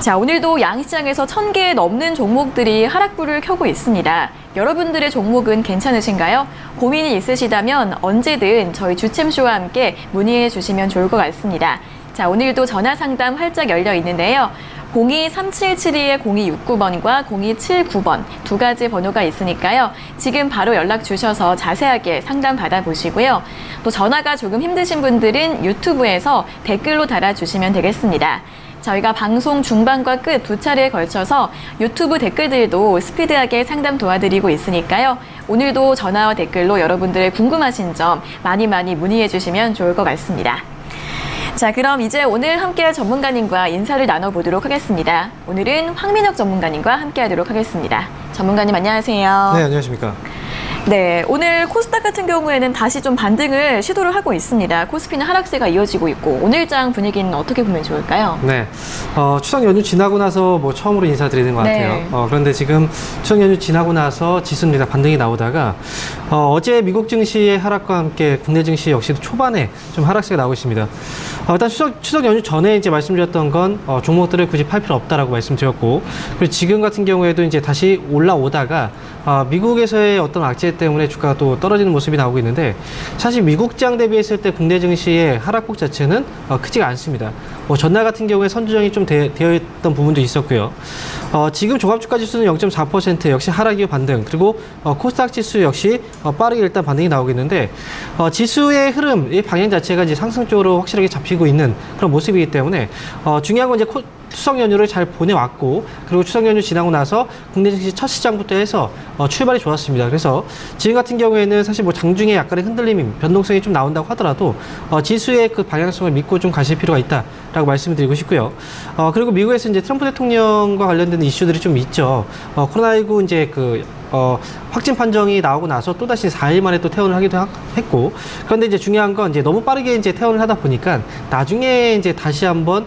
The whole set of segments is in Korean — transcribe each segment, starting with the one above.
자, 오늘도 양시장에서 1000개 넘는 종목들이 하락불을 켜고 있습니다. 여러분들의 종목은 괜찮으신가요? 고민이 있으시다면 언제든 저희 주챔쇼와 함께 문의해 주시면 좋을 것 같습니다. 자, 오늘도 전화 상담 활짝 열려 있는데요. 02-3772-0269번과 0279번 두 가지 번호가 있으니까요. 지금 바로 연락 주셔서 자세하게 상담 받아보시고요. 또 전화가 조금 힘드신 분들은 유튜브에서 댓글로 달아주시면 되겠습니다. 저희가 방송 중반과 끝 두 차례에 걸쳐서 유튜브 댓글들도 스피드하게 상담 도와드리고 있으니까요. 오늘도 전화와 댓글로 여러분들의 궁금하신 점 많이 문의해 주시면 좋을 것 같습니다. 자, 그럼 이제 오늘 함께할 전문가님과 인사를 나눠보도록 하겠습니다. 오늘은 황민혁 전문가님과 함께하도록 하겠습니다. 전문가님 안녕하세요. 네, 안녕하십니까. 네, 오늘 코스닥 같은 경우에는 다시 좀 반등을 시도를 하고 있습니다. 코스피는 하락세가 이어지고 있고 오늘장 분위기는 어떻게 보면 좋을까요? 네, 추석 연휴 지나고 나서 처음으로 인사드리는 것 같아요. 네. 그런데 지금 추석 연휴 지나고 나서 지수는 반등이 나오다가 어제 미국 증시의 하락과 함께 국내 증시 역시도 초반에 좀 하락세가 나오고 있습니다. 일단 추석 연휴 전에 이제 말씀드렸던 건 종목들을 굳이 팔 필요 없다라고 말씀드렸고, 그리고 지금 같은 경우에도 이제 다시 올라오다가 미국에서의 어떤 악재 때문에 주가가 또 떨어지는 모습이 나오고 있는데, 사실 미국장 대비했을 때 국내 증시의 하락폭 자체는 크지가 않습니다. 전날 같은 경우에 선조정이 좀 되어 있던 부분도 있었고요. 지금 종합주가 지수는 0.4% 역시 하락 이후 반등, 그리고 코스닥 지수 역시 빠르게 일단 반등이 나오고 있는데, 지수의 흐름, 이 방향 자체가 이제 상승 쪽으로 확실하게 잡히고 있는 그런 모습이기 때문에 중요한 건 이제 추석 연휴를 잘 보내왔고, 그리고 추석 연휴 지나고 나서 국내 증시 첫 시장부터 해서 출발이 좋았습니다. 그래서 지금 같은 경우에는 사실 장중에 약간의 흔들림이, 변동성이 좀 나온다고 하더라도 지수의 그 방향성을 믿고 좀 가실 필요가 있다라고 말씀을 드리고 싶고요. 그리고 미국에서 이제 트럼프 대통령과 관련된 이슈들이 좀 있죠. 코로나19 이제 확진 판정이 나오고 나서 또다시 4일 만에 또 퇴원을 하기도 했고, 그런데 이제 중요한 건 이제 너무 빠르게 이제 퇴원을 하다 보니까 나중에 이제 다시 한번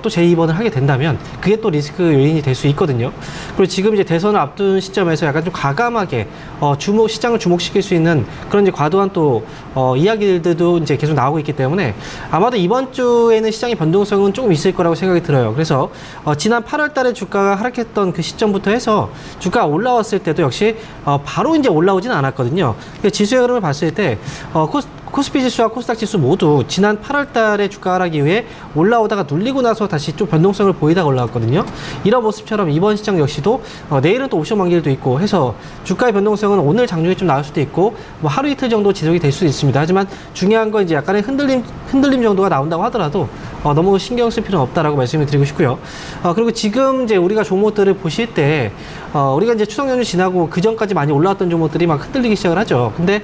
또 재입원을 하게 된다면 그게 또 리스크 요인이 될 수 있거든요. 그리고 지금 이제 대선을 앞둔 시점에서 약간 좀 과감하게 시장을 주목시킬 수 있는 그런 이제 과도한 또 이야기들도 이제 계속 나오고 있기 때문에 아마도 이번 주에는 시장의 변동성은 조금 있을 거라고 생각이 들어요. 그래서 지난 8월 달에 주가가 하락했던 그 시점부터 해서 주가가 올라왔을 때도 역시 바로 이제 올라오진 않았거든요. 지수의 흐름을 봤을 때 코스피 지수와 코스닥 지수 모두 지난 8월 달에 주가 하락 이후에 올라오다가 눌리고 나서 다시 좀 변동성을 보이다가 올라왔거든요. 이런 모습처럼 이번 시장 역시도 내일은 또 옵션 만기일도 있고 해서 주가의 변동성은 오늘 장중에 좀 나올 수도 있고 하루 이틀 정도 지속이 될 수도 있습니다. 하지만 중요한 건 이제 약간의 흔들림 정도가 나온다고 하더라도 너무 신경 쓸 필요는 없다라고 말씀을 드리고 싶고요. 그리고 지금 이제 우리가 종목들을 보실 때 우리가 이제 추석 연휴 지나고 그 전까지 많이 올라왔던 종목들이 막 흔들리기 시작을 하죠. 근데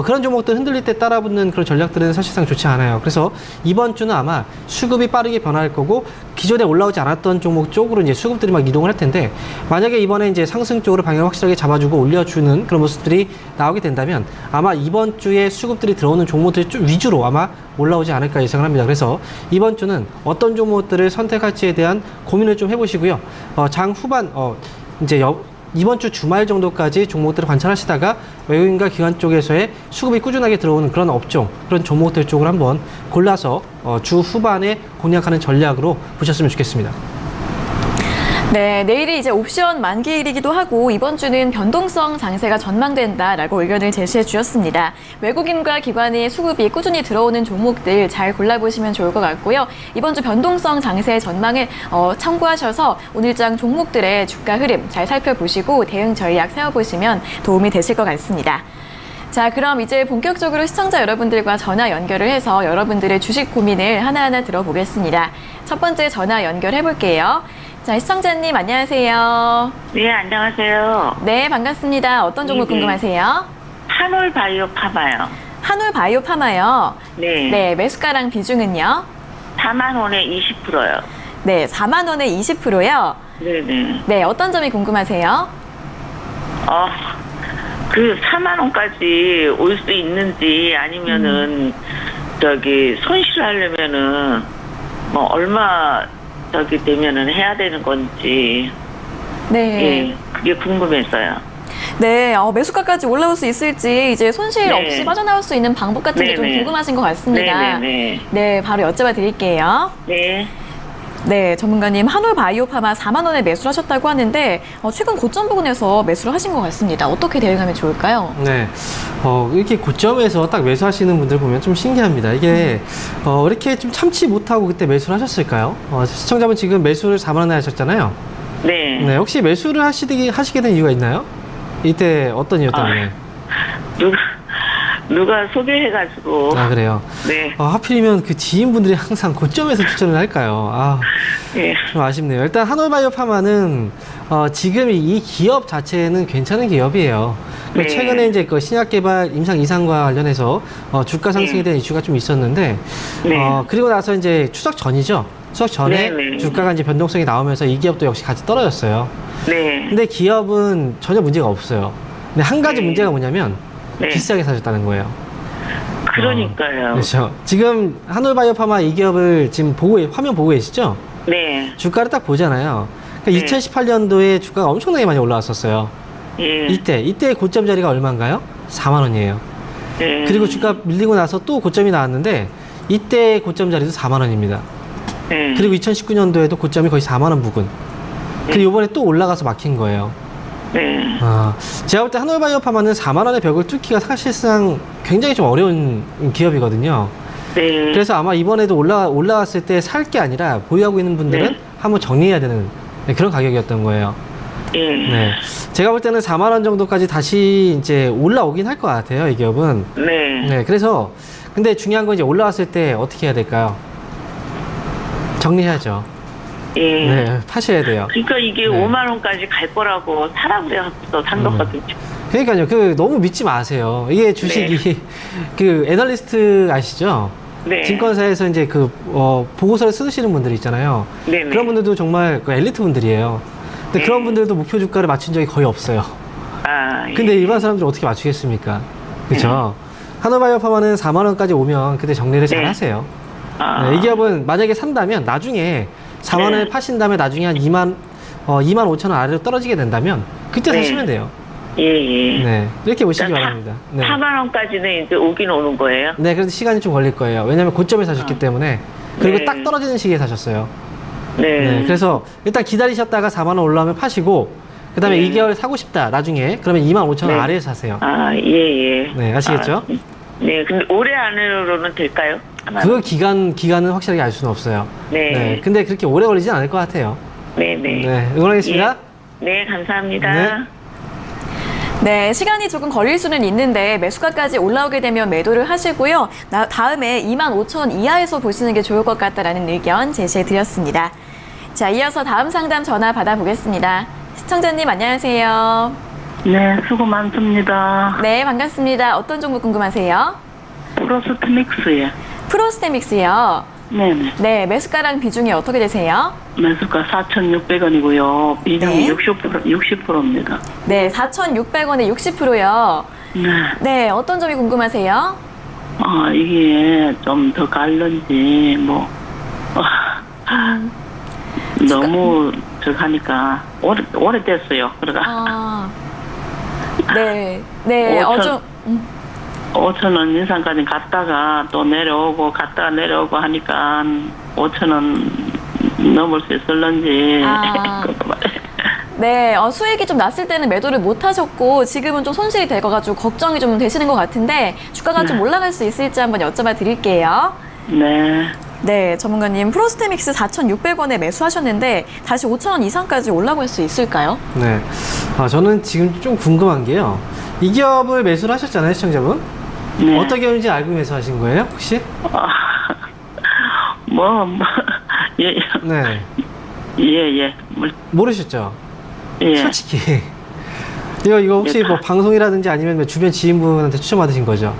그런 종목들 흔들릴 때 따라붙는 그런 전략들은 사실상 좋지 않아요. 그래서 이번 주는 아마 수급이 빠르게 변화할 거고, 기존에 올라오지 않았던 종목 쪽으로 이제 수급들이 막 이동을 할 텐데, 만약에 이번에 이제 상승 쪽으로 방향을 확실하게 잡아주고 올려주는 그런 모습들이 나오게 된다면 아마 이번 주에 수급들이 들어오는 종목들 좀 위주로 아마 올라오지 않을까 예상을 합니다. 그래서 이번 주는 어떤 종목들을 선택할지에 대한 고민을 좀 해보시고요. 장 후반 이제 이번 주 주말 정도까지 종목들을 관찰하시다가 외국인과 기관 쪽에서의 수급이 꾸준하게 들어오는 그런 업종, 그런 종목들 쪽을 한번 골라서 주 후반에 공략하는 전략으로 보셨으면 좋겠습니다. 네, 내일이 이제 옵션 만기일이기도 하고 이번 주는 변동성 장세가 전망된다라고 의견을 제시해 주셨습니다. 외국인과 기관의 수급이 꾸준히 들어오는 종목들 잘 골라보시면 좋을 것 같고요. 이번 주 변동성 장세 전망을 참고하셔서 오늘장 종목들의 주가 흐름 잘 살펴보시고 대응 전략 세워보시면 도움이 되실 것 같습니다. 자, 그럼 이제 본격적으로 시청자 여러분들과 전화 연결을 해서 여러분들의 주식 고민을 하나하나 들어보겠습니다. 첫 번째 전화 연결해 볼게요. 자, 시청자님 안녕하세요. 네, 안녕하세요. 네, 반갑습니다. 어떤 종목 궁금하세요? 한올바이오 파마요. 한올바이오 파마요. 네. 네, 매수가랑 비중은요? 4만 원에 20%요. 네, 4만 원에 20%요. 네네. 네, 어떤 점이 궁금하세요? 4만 원까지 올 수 있는지 아니면은 손실하려면은 얼마 되면은 해야 되는 건지. 네. 예, 그게 궁금했어요. 네, 매수가까지 올라올 수 있을지 이제 손실 네. 없이 빠져나올 수 있는 방법 같은 게 좀 네네. 궁금하신 것 같습니다. 네네네. 네, 바로 여쭤봐 드릴게요. 네. 네, 전문가님 한올 바이오파마 4만 원에 매수를 하셨다고 하는데 최근 고점 부근에서 매수를 하신 것 같습니다. 어떻게 대응하면 좋을까요? 네. 이렇게 고점에서 딱 매수하시는 분들 보면 좀 신기합니다. 이게, 이렇게 좀 참지 못하고 그때 매수를 하셨을까요? 시청자분 지금 매수를 4만 원에 하셨잖아요. 네. 네. 혹시 매수를 하시게 된 이유가 있나요? 이때 어떤 이유 때문에? 누가 소개해가지고. 아, 그래요? 네. 하필이면 그 지인분들이 항상 고점에서 추천을 할까요? 예. 좀 아쉽네요. 일단 한올바이오파마는 지금 이 기업 자체는 괜찮은 기업이에요. 네. 최근에 이제 그 신약 개발 임상 이상과 관련해서 주가 상승에 대한 이슈가 좀 있었는데 네. 그리고 나서 이제 추석 전이죠. 추석 전에 네, 네. 주가가 이제 변동성이 나오면서 이 기업도 역시 같이 떨어졌어요. 네. 근데 기업은 전혀 문제가 없어요. 근데 한 가지 네. 문제가 뭐냐면 네. 비싸게 사셨다는 거예요. 그러니까요. 그렇죠. 지금 한올바이오파마 이 기업을 지금 화면 보고 계시죠? 네. 주가를 딱 보잖아요. 그러니까 네. 2018년도에 주가가 엄청나게 많이 올라왔었어요. 예. 이때 고점 자리가 얼마인가요? 4만 원이에요. 예. 그리고 주가 밀리고 나서 또 고점이 나왔는데 이때 고점 자리도 4만 원입니다. 예. 그리고 2019년도에도 고점이 거의 4만 원 부근. 그리고 이번에 또 올라가서 막힌 거예요. 네. 제가 볼 때 한올바이오파마는 4만 원의 벽을 뚫기가 사실상 굉장히 좀 어려운 기업이거든요. 네. 그래서 아마 이번에도 올라왔을 때 살 게 아니라 보유하고 있는 분들은 네. 한번 정리해야 되는 그런 가격이었던 거예요. 예. 네. 제가 볼 때는 4만 원 정도까지 다시 이제 올라오긴 할 것 같아요, 이 기업은. 네. 네. 그래서 근데 중요한 건 이제 올라왔을 때 어떻게 해야 될까요? 정리해야죠. 예. 네. 파셔야 돼요. 그러니까 이게 네. 5만 원까지 갈 거라고 사라 그래서 산 거거든요. 그러니까요. 너무 믿지 마세요. 이게 주식이 그 애널리스트 아시죠? 네. 증권사에서 이제 보고서를 쓰시는 분들이 있잖아요. 네. 그런 분들도 정말 그 엘리트 분들이에요. 근데 네. 그런 분들도 목표 주가를 맞춘 적이 거의 없어요. 예. 근데 일반 사람들은 어떻게 맞추겠습니까? 그렇죠? 한올바이오파마는 4만 원까지 오면 그때 정리를 잘 네. 하세요. 아. 네, 이 기업은 만약에 산다면 나중에 4만 원에 네. 파신 다음에 나중에 한 2만 5천 원 아래로 떨어지게 된다면 그때 네. 사시면 돼요. 예, 예. 네, 이렇게 보시기 그러니까 바랍니다. 네. 4만 원까지는 이제 오긴 오는 거예요. 네, 그래도 시간이 좀 걸릴 거예요. 왜냐하면 고점에 사셨기 때문에 그리고 네. 딱 떨어지는 시기에 사셨어요. 네. 네, 그래서 일단 기다리셨다가 4만 원 올라오면 파시고 그 다음에 네. 2개월 사고 싶다 나중에 그러면 2만 5천 원 네. 아래에 사세요. 아, 예, 예. 네, 아시겠죠? 네, 근데 올해 안으로는 될까요? 그 기간은 확실하게 알 수는 없어요. 네. 근데 그렇게 오래 걸리진 않을 것 같아요. 네, 네. 네, 응원하겠습니다. 예. 네, 감사합니다. 네. 네, 시간이 조금 걸릴 수는 있는데 매수가까지 올라오게 되면 매도를 하시고요. 다음에 25,000원 이하에서 보시는 게 좋을 것 같다라는 의견 제시해 드렸습니다. 자, 이어서 다음 상담 전화 받아보겠습니다. 시청자님 안녕하세요. 네, 수고 많습니다. 네, 반갑습니다. 어떤 종목 궁금하세요? 프로스트믹스요. 프로스테믹스요. 네네. 네, 매수가랑 비중이 어떻게 되세요? 매수가 4,600원이고요. 비중이 네. 60%입니다. 네, 4,600원에 60%요. 네. 네, 어떤 점이 궁금하세요? 이게 좀 더 갈는지, 너무 하니까, 오래됐어요. 그러니까, 네, 네, 5,000원 인상까지 갔다가 또 내려오고, 갔다가 내려오고 하니까, 5,000원 넘을 수 있을런지. 아. 네, 수익이 좀 났을 때는 매도를 못 하셨고 지금은 좀 손실이 될 것 가지고 걱정이 좀 되시는 것 같은데 주가가 좀 올라갈 수 있을지 한번 여쭤봐 드릴게요. 네. 네, 전문가님 프로스테믹스 4,600원에 매수하셨는데 다시 5,000원 이상까지 올라갈 수 있을까요? 네. 저는 지금 좀 궁금한 게요. 이 기업을 매수를 하셨잖아요, 시청자분? 네. 어떤 기업인지 알고 매수하신 거예요, 혹시? 예, 네. 예. 모르셨죠? 예. 솔직히. 이거 혹시 뭐 방송이라든지 아니면 뭐 주변 지인분한테 추천받으신 거죠?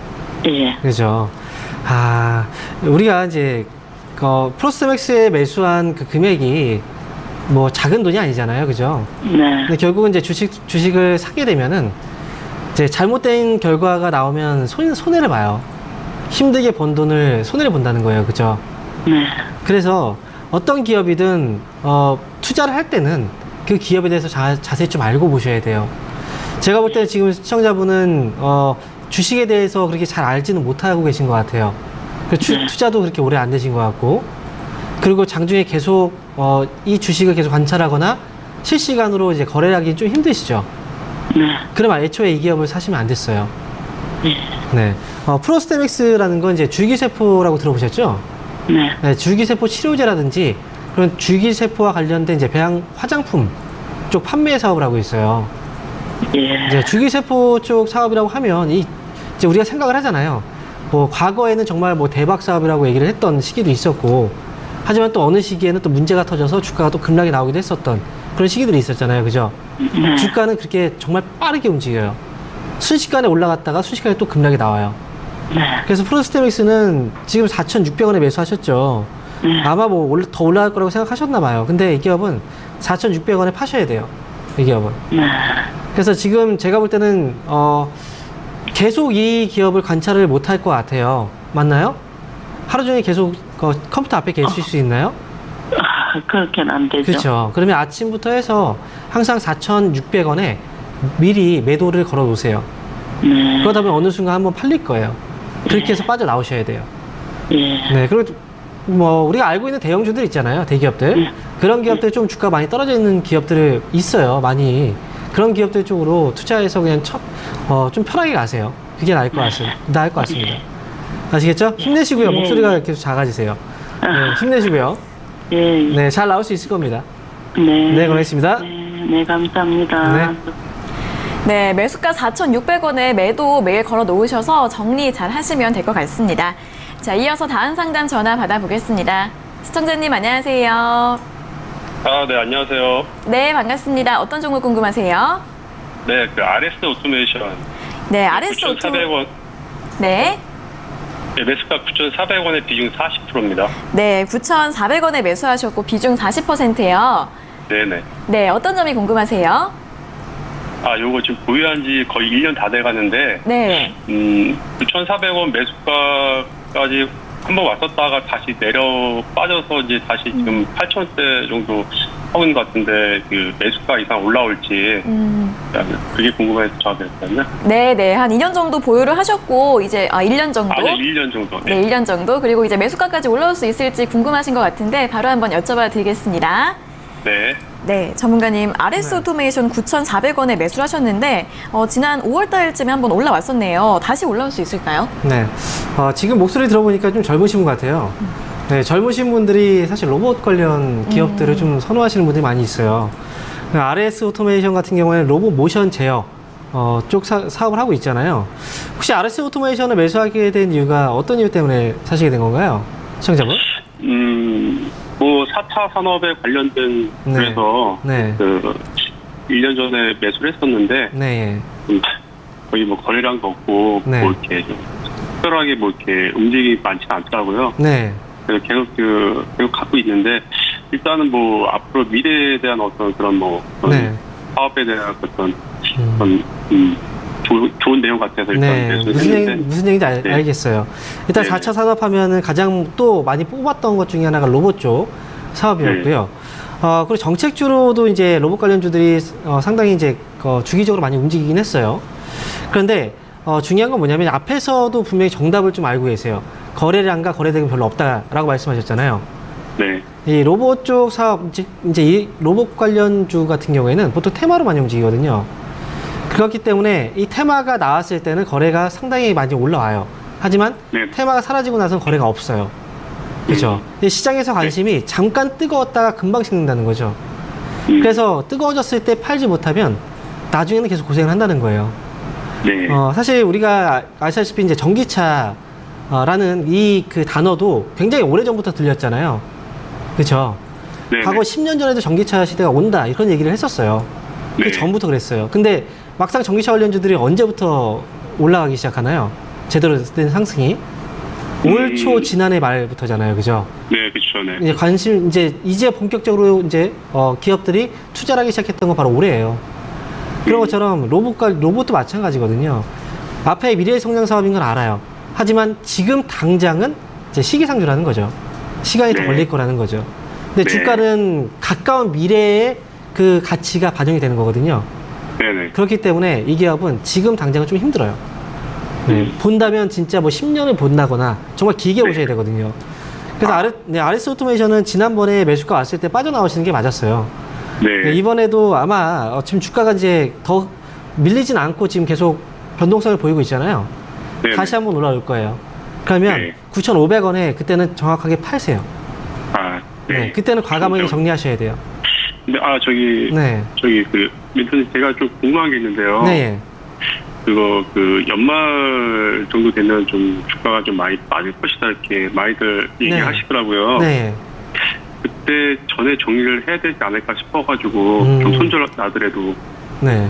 예. 그죠? 우리가 이제, 프로스맥스에 매수한 그 금액이 뭐 작은 돈이 아니잖아요. 그죠? 네. 근데 결국은 이제 주식을 사게 되면은 이제 잘못된 결과가 나오면 손해를 봐요. 힘들게 번 돈을 손해를 본다는 거예요. 그죠? 네. 그래서 어떤 기업이든, 투자를 할 때는 그 기업에 대해서 자세히 좀 알고 보셔야 돼요. 제가 볼 때는 지금 시청자분은, 주식에 대해서 그렇게 잘 알지는 못하고 계신 것 같아요. 투자도 그렇게 오래 안 되신 것 같고, 그리고 장중에 계속 이 주식을 계속 관찰하거나 실시간으로 이제 거래하기 좀 힘드시죠? 네. 그럼 애초에 이 기업을 사시면 안 됐어요. 예. 네. 프로스테맥스라는 건 이제 줄기세포라고 들어보셨죠? 네. 네, 줄기세포 치료제라든지 그런 줄기세포와 관련된 이제 배양 화장품 쪽 판매 사업을 하고 있어요. 예. 이제 줄기세포 쪽 사업이라고 하면 이제 우리가 생각을 하잖아요. 뭐 과거에는 정말 뭐 대박 사업이라고 얘기를 했던 시기도 있었고, 하지만 또 어느 시기에는 또 문제가 터져서 주가가 또 급락이 나오기도 했었던 그런 시기들이 있었잖아요. 그죠? 네. 주가는 그렇게 정말 빠르게 움직여요. 순식간에 올라갔다가 순식간에 또 급락이 나와요. 네. 그래서 프로스테믹스는 지금 4,600원에 매수하셨죠. 네. 아마 뭐 더 올라갈 거라고 생각하셨나 봐요. 근데 이 기업은 4,600원에 파셔야 돼요. 이 기업은. 네. 그래서 지금 제가 볼 때는 계속 이 기업을 관찰을 못 할 것 같아요. 맞나요? 하루 종일 계속 컴퓨터 앞에 계실 수 있나요? 그렇게는 안 되죠. 그렇죠. 그러면 아침부터 해서 항상 4,600원에 미리 매도를 걸어 놓으세요. 네. 그러다 보면 어느 순간 한번 팔릴 거예요. 그렇게 해서 빠져나오셔야 돼요. 예. 네. 그리고 뭐 우리가 알고 있는 대형주들 있잖아요. 대기업들. 그런 기업들 좀 주가 많이 떨어져 있는 기업들 있어요. 많이. 그런 기업들 쪽으로 투자해서 그냥 좀 편하게 가세요. 그게 나을 것 같습니다. 아시겠죠? 힘내시고요. 목소리가 계속 작아지세요. 네, 힘내시고요. 예. 네, 잘 나올 수 있을 겁니다. 네. 네, 고맙습니다. 네, 네, 감사합니다. 네. 네, 매수가 4,600원에 매도 매일 걸어 놓으셔서 정리 잘 하시면 될 것 같습니다. 자, 이어서 다음 상담 전화 받아보겠습니다. 시청자님 안녕하세요. 네, 안녕하세요. 네, 반갑습니다. 어떤 종목 궁금하세요? 네, 그 RS 오토메이션. 네, RS 오토. 9,400원. 네. 네, 매수가 9,400원에 비중 40%입니다. 네, 9,400원에 매수하셨고 비중 40%예요. 네네. 네, 어떤 점이 궁금하세요? 요거 지금 보유한 지 거의 1년 다 돼 가는데, 네. 9,400원 매수가까지 한번 왔었다가 다시 내려 빠져서 이제 다시 지금 8,000원대 정도 하고 있는 것 같은데, 그 매수가 이상 올라올지, 그게 궁금해서 전화드렸거든요. 네, 네. 한 2년 정도 보유를 하셨고 이제 1년 정도. 네, 1년 정도. 네, 1년 정도. 그리고 이제 매수가까지 올라올 수 있을지 궁금하신 것 같은데 바로 한번 여쭤봐 드리겠습니다. 네. 네, 전문가님, RS 오토메이션 9,400원에 매수를 하셨는데 지난 5월 달쯤에 한번 올라왔었네요. 다시 올라올 수 있을까요? 네. 지금 목소리 들어보니까 좀 젊으신 것 같아요. 네, 젊으신 분들이 사실 로봇 관련 기업들을 좀 선호하시는 분들이 많이 있어요. RS 오토메이션 같은 경우에는 로봇 모션 제어 쪽 사업을 하고 있잖아요. 혹시 RS 오토메이션을 매수하게 된 이유가 어떤 이유 때문에 사시게 된 건가요? 시청자분? 뭐 4차 산업에 관련된 네. 그래서 네. 그 1년 전에 매수를 했었는데 네. 거의 뭐 거래량도 없고 네. 뭐 이렇게 좀 특별하게 뭐 이렇게 움직임이 많지는 않더라고요. 네. 그래서 계속 갖고 있는데 일단은 뭐 앞으로 미래에 대한 어떤 그런 뭐 네. 사업에 대한 어떤 좋은 내용 같아서 일단 네, 매수를 했는데 무슨 얘기인지 네. 알겠어요. 일단 네. 4차 산업하면은 가장 또 많이 뽑았던 것 중에 하나가 로봇 쪽 사업이었고요. 그리고 정책주로도 이제 로봇 관련주들이 상당히 이제 주기적으로 많이 움직이긴 했어요. 그런데 중요한 건 뭐냐면 앞에서도 분명히 정답을 좀 알고 계세요. 거래량과 거래대금이 별로 없다라고 말씀하셨잖아요. 네. 이 로봇 쪽 사업, 이제 이 로봇 관련주 같은 경우에는 보통 테마로 많이 움직이거든요. 그렇기 때문에 이 테마가 나왔을 때는 거래가 상당히 많이 올라와요. 하지만 네. 테마가 사라지고 나서는 거래가 없어요. 그렇죠? 시장에서 관심이 잠깐 뜨거웠다가 금방 식는다는 거죠. 그래서 뜨거워졌을 때 팔지 못하면 나중에는 계속 고생을 한다는 거예요. 네. 사실 우리가 아시다시피 이제 전기차라는 이 그 단어도 굉장히 오래전부터 들렸잖아요. 그렇죠? 네. 과거 10년 전에도 전기차 시대가 온다 이런 얘기를 했었어요. 그 네. 전부터 그랬어요. 근데 막상 전기차 관련주들이 언제부터 올라가기 시작하나요? 제대로 된 상승이 올 초 지난해 말부터잖아요, 그죠? 네, 그렇죠. 네. 이제 관심 이제 본격적으로 이제 기업들이 투자를 하기 시작했던 건 바로 올해예요. 그런 것처럼 로봇도 마찬가지거든요. 앞에 미래의 성장 사업인 건 알아요. 하지만 지금 당장은 이제 시기상조라는 거죠. 시간이 더 네. 걸릴 거라는 거죠. 근데 네. 주가는 가까운 미래의 그 가치가 반영이 되는 거거든요. 네네. 그렇기 때문에 이 기업은 지금 당장은 좀 힘들어요. 네, 본다면 진짜 뭐 10년을 본다거나 정말 길게 네. 보셔야 되거든요. 그래서 RS 오토메이션은 지난번에 매수가 왔을 때 빠져나오시는 게 맞았어요. 네. 이번에도 아마 지금 주가가 이제 더 밀리진 않고 지금 계속 변동성을 보이고 있잖아요. 네. 다시 한번 올라올 거예요. 그러면 네. 9,500원에 그때는 정확하게 팔세요. 아, 네. 네, 그때는 과감하게 정리하셔야 돼요. 근데 네. 민턴 제가 좀 궁금한 게 있는데요. 네. 그거 연말 정도 되면 좀 주가가 좀 많이 빠질 것이다 이렇게 많이들 얘기하시더라고요. 네. 그때 전에 정리를 해야 되지 않을까 싶어가지고 좀 손절 나더라도 네.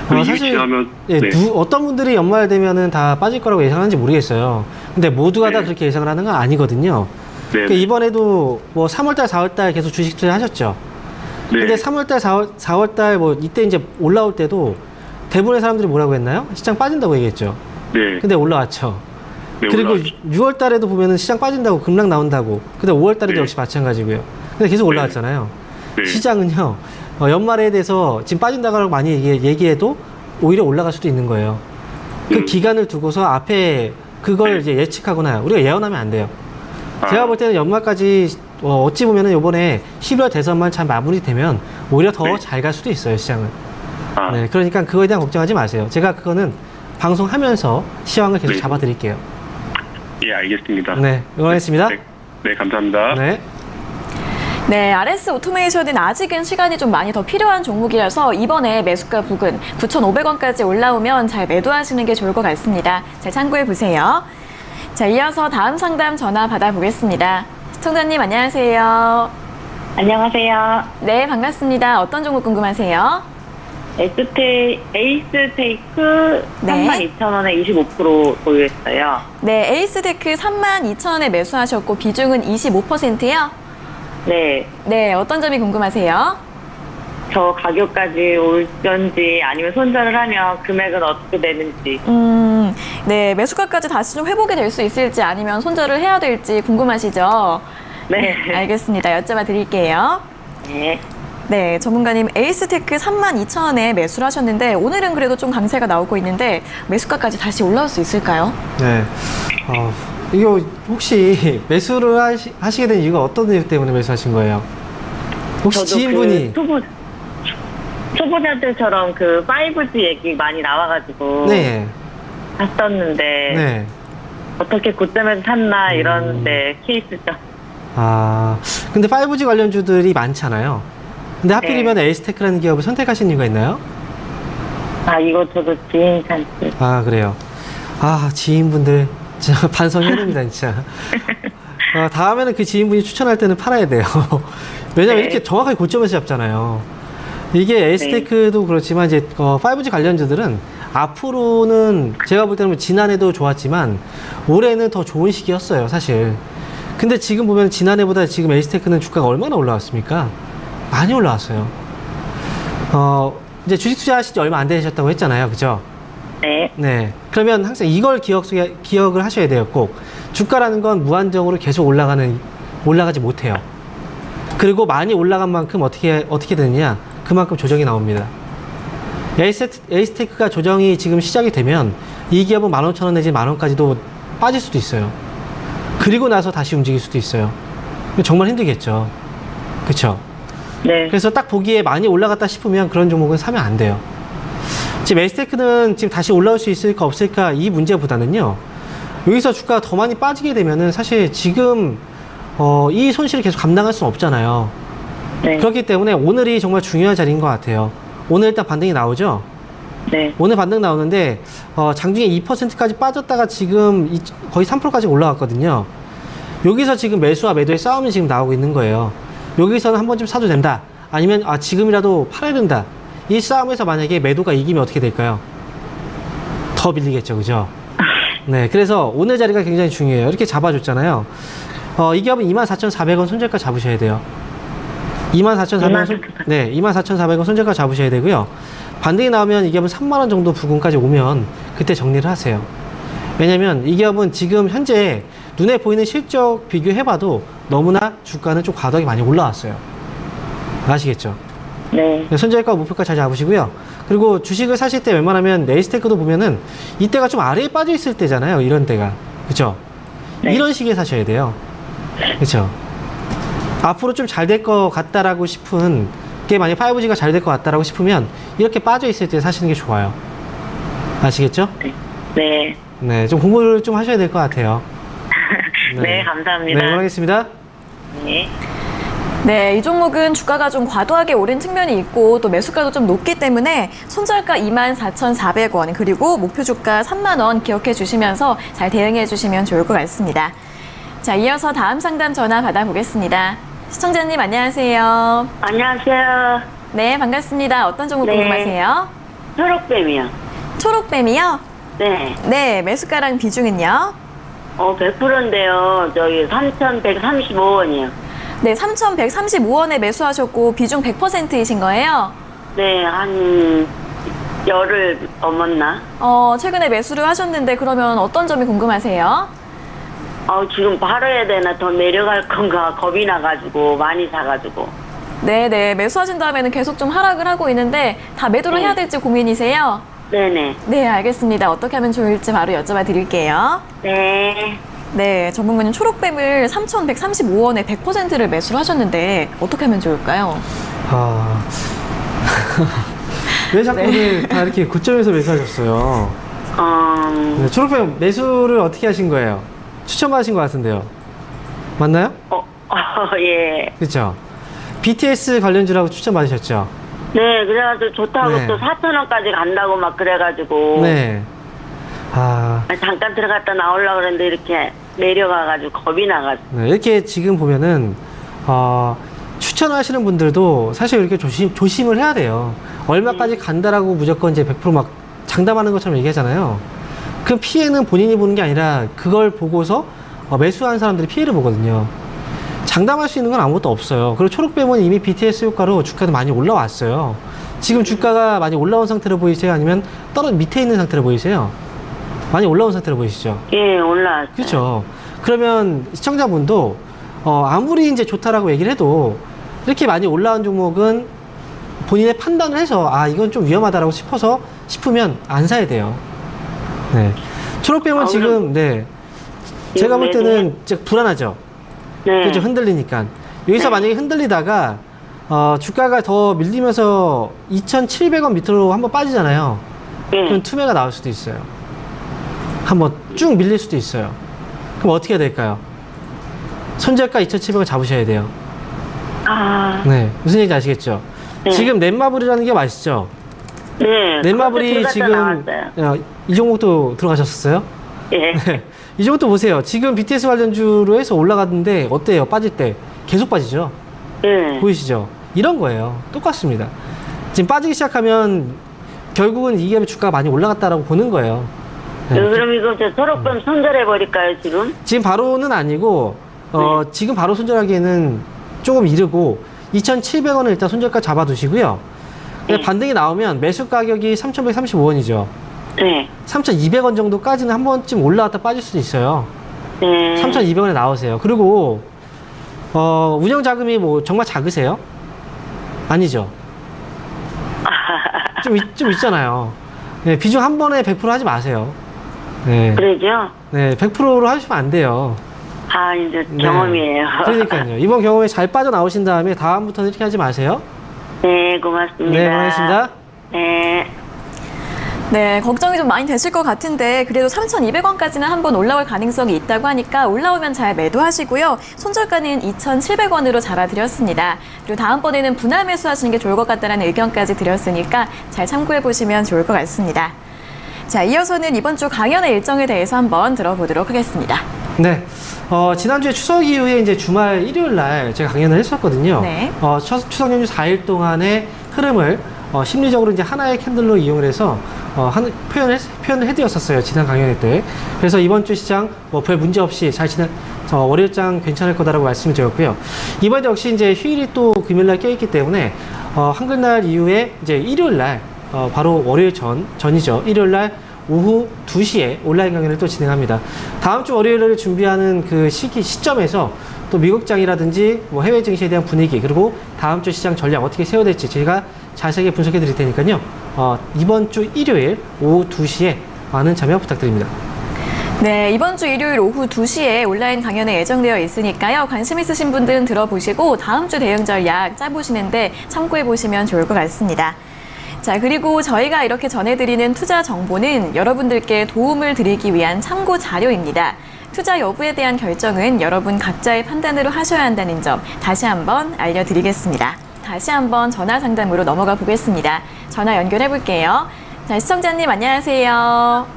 사실 지나면 예, 네. 어떤 분들이 연말 되면은 다 빠질 거라고 예상하는지 모르겠어요. 근데 모두가 다 네. 그렇게 예상을 하는 건 아니거든요. 네. 그러니까 이번에도 뭐 3월달, 4월달 계속 주식 투자하셨죠. 네. 근데 3월달, 4월달 뭐 이때 이제 올라올 때도 대부분의 사람들이 뭐라고 했나요? 시장 빠진다고 얘기했죠. 네. 근데 올라왔죠. 네, 그리고 올라왔죠. 6월 달에도 보면은 시장 빠진다고 급락 나온다고. 근데 5월 달에도 네. 역시 마찬가지고요. 근데 계속 올라왔잖아요. 네. 시장은요, 연말에 대해서 지금 빠진다고 많이 얘기해도 오히려 올라갈 수도 있는 거예요. 그 기간을 두고서 앞에 그걸 네. 이제 예측하거나 우리가 예언하면 안 돼요. 아. 제가 볼 때는 연말까지 어찌 보면은 요번에 11월 대선만 잘 마무리되면 오히려 더 네. 잘 갈 수도 있어요, 시장은. 아, 네, 그러니까 그거에 대한 걱정하지 마세요. 제가 그거는 방송하면서 시황을 계속 네. 잡아드릴게요. 예, 알겠습니다. 네, 응원했습니다. 네, 네, 감사합니다. 네. 네, RS 오토메이션은 아직은 시간이 좀 많이 더 필요한 종목이라서 이번에 매수가 부근 9,500원까지 올라오면 잘 매도하시는 게 좋을 것 같습니다. 잘 참고해 보세요. 자, 이어서 다음 상담 전화 받아보겠습니다. 시청자님 안녕하세요. 안녕하세요. 네, 반갑습니다. 어떤 종목 궁금하세요? 에이스테이크 네. 32,000원에 25% 보유했어요. 네, 에이스테크 32,000원에 매수하셨고 비중은 25%요? 네. 네, 어떤 점이 궁금하세요? 저 가격까지 올건지 아니면 손절을 하면 금액은 어떻게 되는지. 네, 매수가까지 다시 좀 회복이 될 수 있을지 아니면 손절을 해야 될지 궁금하시죠? 네. 알겠습니다. 여쭤봐 드릴게요. 네. 네, 전문가님 에이스테크 32,000원에 매수를 하셨는데 오늘은 그래도 좀 강세가 나오고 있는데 매수가까지 다시 올라올 수 있을까요? 네. 이거 혹시 매수를 하시게 된 이유가 어떤 이유 때문에 매수하신 거예요? 혹시 저도 지인분이 초보자들처럼 그 5G 얘기 많이 나와가지고 네. 봤었는데 네. 어떻게 고점에서 샀나 이런데 케이스죠. 근데 5G 관련주들이 많잖아요. 근데 하필이면 에이스테크라는 기업을 선택하신 이유가 있나요? 이거 저도 지인 찬스. 그래요. 지인분들 진짜 반성해야 됩니다, 진짜. 다음에는 그 지인분이 추천할 때는 팔아야 돼요. 왜냐면 네. 이렇게 정확하게 고점에서 잡잖아요. 이게 에이스테크도 그렇지만 이제 5G 관련주들은 앞으로는 제가 볼 때는 지난해도 좋았지만 올해는 더 좋은 시기였어요, 사실. 근데 지금 보면 지난해보다 지금 에이스테크는 주가가 얼마나 올라왔습니까? 많이 올라왔어요. 이제 주식 투자하신 지 얼마 안 되셨다고 했잖아요, 그죠? 네. 네. 그러면 항상 이걸 기억을 하셔야 돼요, 꼭. 주가라는 건 무한정으로 계속 올라가지 못해요. 그리고 많이 올라간 만큼 어떻게 되느냐? 그만큼 조정이 나옵니다. 에이스테크가 조정이 지금 시작이 되면 이 기업은 15,000원 내지 10,000원까지도 빠질 수도 있어요. 그리고 나서 다시 움직일 수도 있어요. 정말 힘들겠죠. 그쵸? 네. 그래서 딱 보기에 많이 올라갔다 싶으면 그런 종목은 사면 안 돼요. 지금 에이스테크는 지금 다시 올라올 수 있을까 없을까 이 문제보다는요. 여기서 주가가 더 많이 빠지게 되면은 사실 지금 이 손실을 계속 감당할 수는 없잖아요. 네. 그렇기 때문에 오늘이 정말 중요한 자리인 것 같아요. 오늘 일단 반등이 나오죠? 네. 오늘 반등 나오는데 장중에 2%까지 빠졌다가 지금 거의 3%까지 올라왔거든요. 여기서 지금 매수와 매도의 싸움이 지금 나오고 있는 거예요. 여기서는 한 번쯤 사도 된다. 아니면 지금이라도 팔아야 된다. 이 싸움에서 만약에 매도가 이기면 어떻게 될까요? 더 밀리겠죠, 그죠? 네, 그래서 오늘 자리가 굉장히 중요해요. 이렇게 잡아줬잖아요. 이 기업은 24,400원 손절가 잡으셔야 돼요. 24,400원 24,400원 손절가 잡으셔야 되고요. 반등이 나오면 이 기업은 3만원 정도 부근까지 오면 그때 정리를 하세요. 왜냐면 이 기업은 지금 현재 눈에 보이는 실적 비교해봐도 너무나 주가는 좀 과도하게 많이 올라왔어요. 아시겠죠? 네. 손절가 목표가 잘 잡으시고요. 그리고 주식을 사실 때 웬만하면 에이스테크도 보면은 이때가 좀 아래에 빠져 있을 때잖아요. 이런 때가. 그죠? 네. 이런 시기에 사셔야 돼요. 그렇죠. 앞으로 좀 잘 될 것 같다라고 싶은 게 만약 5G가 잘 될 것 같다라고 싶으면 이렇게 빠져 있을 때 사시는 게 좋아요. 아시겠죠? 네. 네, 좀 공부를 좀 하셔야 될 것 같아요. 네, 감사합니다. 네, 응원하겠습니다. 네. 네, 이 종목은 주가가 좀 과도하게 오른 측면이 있고 또 매수가도 좀 높기 때문에 손절가 24,400원 그리고 목표 주가 3만 원 기억해 주시면서 잘 대응해 주시면 좋을 것 같습니다. 자, 이어서 다음 상담 전화 받아보겠습니다. 시청자님 안녕하세요. 안녕하세요. 네, 반갑습니다. 어떤 종목 네. 궁금하세요? 초록뱀이요. 초록뱀이요? 네. 네, 매수가랑 비중은요? 100%인데요. 저기 3,135원이요. 네, 3,135원에 매수하셨고 비중 100%이신 거예요? 네, 한 열흘 넘었나? 최근에 매수를 하셨는데 그러면 어떤 점이 궁금하세요? 지금 바로 해야 되나 더 내려갈 건가 겁이 나가지고 많이 사가지고. 네, 매수하신 다음에는 계속 좀 하락을 하고 있는데 다 매도를 해야 될지 고민이세요? 네네. 네, 알겠습니다. 어떻게 하면 좋을지 바로 여쭤봐 드릴게요. 네. 네, 전문가님 초록뱀을 3,135원에 100%를 매수를 하셨는데 어떻게 하면 좋을까요? 왜 자꾸 오늘 다 이렇게 고점에서 매수하셨어요? 네, 초록뱀 매수를 어떻게 하신 거예요? 추천받으신 것 같은데요. 맞나요? 예. 그렇죠. BTS 관련주라고 추천받으셨죠? 네, 그래가지고 좋다고 네. 또 4,000원까지 간다고 막 그래가지고. 네. 잠깐 들어갔다 나오려고 그랬는데 이렇게 내려가가지고 겁이 나가지고. 네, 이렇게 지금 보면은 추천하시는 분들도 사실 이렇게 조심을 해야 돼요. 얼마까지 간다라고 무조건 이제 100% 막 장담하는 것처럼 얘기하잖아요. 그 피해는 본인이 보는 게 아니라 그걸 보고서 매수한 사람들이 피해를 보거든요. 장담할 수 있는 건 아무것도 없어요. 그리고 초록뱀은 이미 BTS 효과로 주가도 많이 올라왔어요. 지금 주가가 많이 올라온 상태로 보이세요? 아니면 밑에 있는 상태로 보이세요? 많이 올라온 상태로 보이시죠? 예, 올라왔어요. 그렇죠. 그러면 시청자분도 아무리 이제 좋다라고 얘기를 해도 이렇게 많이 올라온 종목은 본인의 판단을 해서 이건 좀 위험하다라고 싶으면 안 사야 돼요. 네. 초록뱀은 지금 제가 볼 때는 불안하죠. 네. 그죠? 흔들리니까. 여기서 만약에 흔들리다가 주가가 더 밀리면서 2,700원 밑으로 한번 빠지잖아요. 네. 그럼 투매가 나올 수도 있어요. 한번 쭉 밀릴 수도 있어요. 그럼 어떻게 해야 될까요? 손절가 2,700원 잡으셔야 돼요. 네, 무슨 얘기인지 아시겠죠? 네. 지금 넷마블이라는 게 맛있죠? 네. 넷마블이 지금 나왔어요. 이 종목도 들어가셨었어요? 예. 네. 이 종목도 보세요. 지금 BTS 관련주로 해서 올라갔는데 어때요? 빠질 때 계속 빠지죠? 예. 보이시죠? 이런 거예요. 똑같습니다. 지금 빠지기 시작하면 결국은 이게 주가가 많이 올라갔다라고 보는 거예요. 네. 그럼 이거 저 초록뱀 손절해버릴까요, 지금? 지금 바로는 아니고 지금 바로 손절하기에는 조금 이르고 2,700원을 일단 손절가 잡아두시고요. 네. 반등이 나오면 매수 가격이 3,135원이죠. 네. 3,200원 정도까지는 한 번쯤 올라왔다 빠질 수도 있어요. 네. 3,200원에 나오세요. 그리고 운영 자금이 뭐 정말 작으세요? 아니죠. 좀 있잖아요. 네, 비중 한 번에 100% 하지 마세요. 네. 그러죠? 네, 100%로 하시면 안 돼요. 이제 네. 경험이에요. 그러니까요. 이번 경험에 잘 빠져나오신 다음에 다음부터는 이렇게 하지 마세요. 네, 고맙습니다. 네, 고맙습니다. 네. 네, 걱정이 좀 많이 되실 것 같은데 그래도 3,200원까지는 한번 올라올 가능성이 있다고 하니까 올라오면 잘 매도하시고요. 손절가는 2,700원으로 잡아드렸습니다. 그리고 다음번에는 분할 매수하시는 게 좋을 것 같다는 의견까지 드렸으니까 잘 참고해 보시면 좋을 것 같습니다. 자, 이어서는 이번 주 강연의 일정에 대해서 한번 들어보도록 하겠습니다. 네. 지난주에 추석 이후에 이제 주말 일요일 날 제가 강연을 했었거든요. 네. 추석 연휴 4일 동안의 흐름을 심리적으로 이제 하나의 캔들로 이용을 해서 표현을 해드렸었어요. 지난 강연 때. 그래서 이번 주 시장 별 문제 없이 잘 월요일장 괜찮을 거다라고 말씀을 드렸고요. 이번에도 역시 이제 휴일이 또 금요일 날 껴있기 때문에 한글날 이후에 이제 일요일 날 바로 월요일 전이죠. 일요일 날 오후 2시에 온라인 강연을 또 진행합니다. 다음 주 월요일을 준비하는 그 시점에서 또 미국장이라든지 뭐 해외 증시에 대한 분위기 그리고 다음 주 시장 전략 어떻게 세워야 될지 제가 자세하게 분석해 드릴 테니까요. 이번 주 일요일 오후 2시에 많은 참여 부탁드립니다. 네, 이번 주 일요일 오후 2시에 온라인 강연에 예정되어 있으니까요. 관심 있으신 분들은 들어보시고 다음 주 대응 전략 짜보시는데 참고해 보시면 좋을 것 같습니다. 자, 그리고 저희가 이렇게 전해드리는 투자 정보는 여러분들께 도움을 드리기 위한 참고 자료입니다. 투자 여부에 대한 결정은 여러분 각자의 판단으로 하셔야 한다는 점 다시 한번 알려드리겠습니다. 다시 한번 전화 상담으로 넘어가 보겠습니다. 전화 연결해 볼게요. 자, 시청자님 안녕하세요.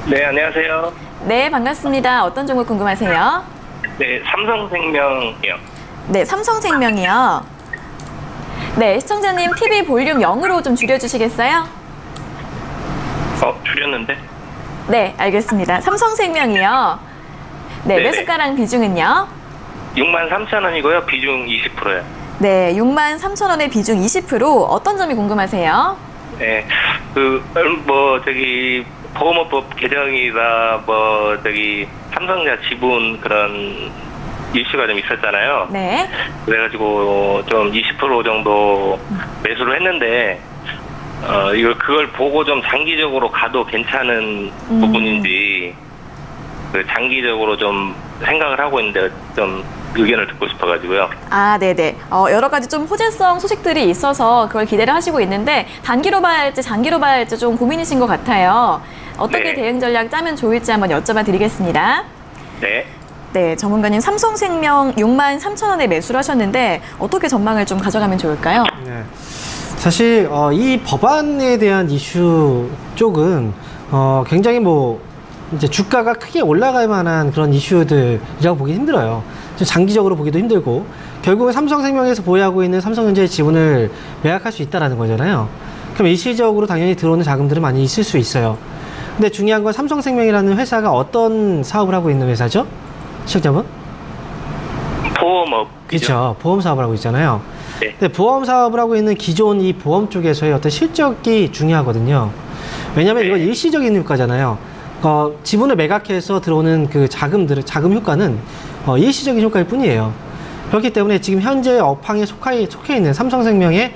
네, 안녕하세요. 네, 반갑습니다. 어떤 종목 궁금하세요? 네, 삼성생명이요. 네, 삼성생명이요. 네, 시청자님 TV 볼륨 0으로 좀 줄여주시겠어요? 줄였는데? 네, 알겠습니다. 삼성생명이요. 네, 네네. 매수가랑 비중은요? 63,000원이고요. 비중 20%요. 네, 63,000원의 비중 20%. 어떤 점이 궁금하세요? 네, 보험업법 개정이다, 삼성자 지분 그런 이슈가 좀 있었잖아요. 네. 그래가지고 좀 20% 정도 매수를 했는데, 그걸 보고 좀 장기적으로 가도 괜찮은 부분인지, 장기적으로 좀 생각을 하고 있는데 좀 의견을 듣고 싶어가지고요. 아, 네네. 여러 가지 좀 호재성 소식들이 있어서 그걸 기대를 하시고 있는데 단기로 봐야 할지 장기로 봐야 할지 좀 고민이신 것 같아요. 어떻게 네. 대응 전략 짜면 좋을지 한번 여쭤봐 드리겠습니다. 네. 네, 전문가님 삼성생명 63,000원에 매수를 하셨는데 어떻게 전망을 좀 가져가면 좋을까요? 네. 사실 이 법안에 대한 이슈 쪽은 굉장히 이제 주가가 크게 올라갈 만한 그런 이슈들이라고 보기 힘들어요. 좀 장기적으로 보기도 힘들고 결국은 삼성생명에서 보유하고 있는 삼성전자의 지분을 매각할 수 있다는 거잖아요. 그럼 일시적으로 당연히 들어오는 자금들은 많이 있을 수 있어요. 근데 중요한 건 삼성생명이라는 회사가 어떤 사업을 하고 있는 회사죠? 시청자분? 보험업. 그렇죠. 보험 사업을 하고 있잖아요. 네. 근데 보험 사업을 하고 있는 기존 이 보험 쪽에서의 어떤 실적이 중요하거든요. 왜냐하면 이건 일시적인 효과잖아요. 지분을 매각해서 들어오는 그 자금 효과는 일시적인 효과일 뿐이에요. 그렇기 때문에 지금 현재 업황에 속해 있는 삼성생명의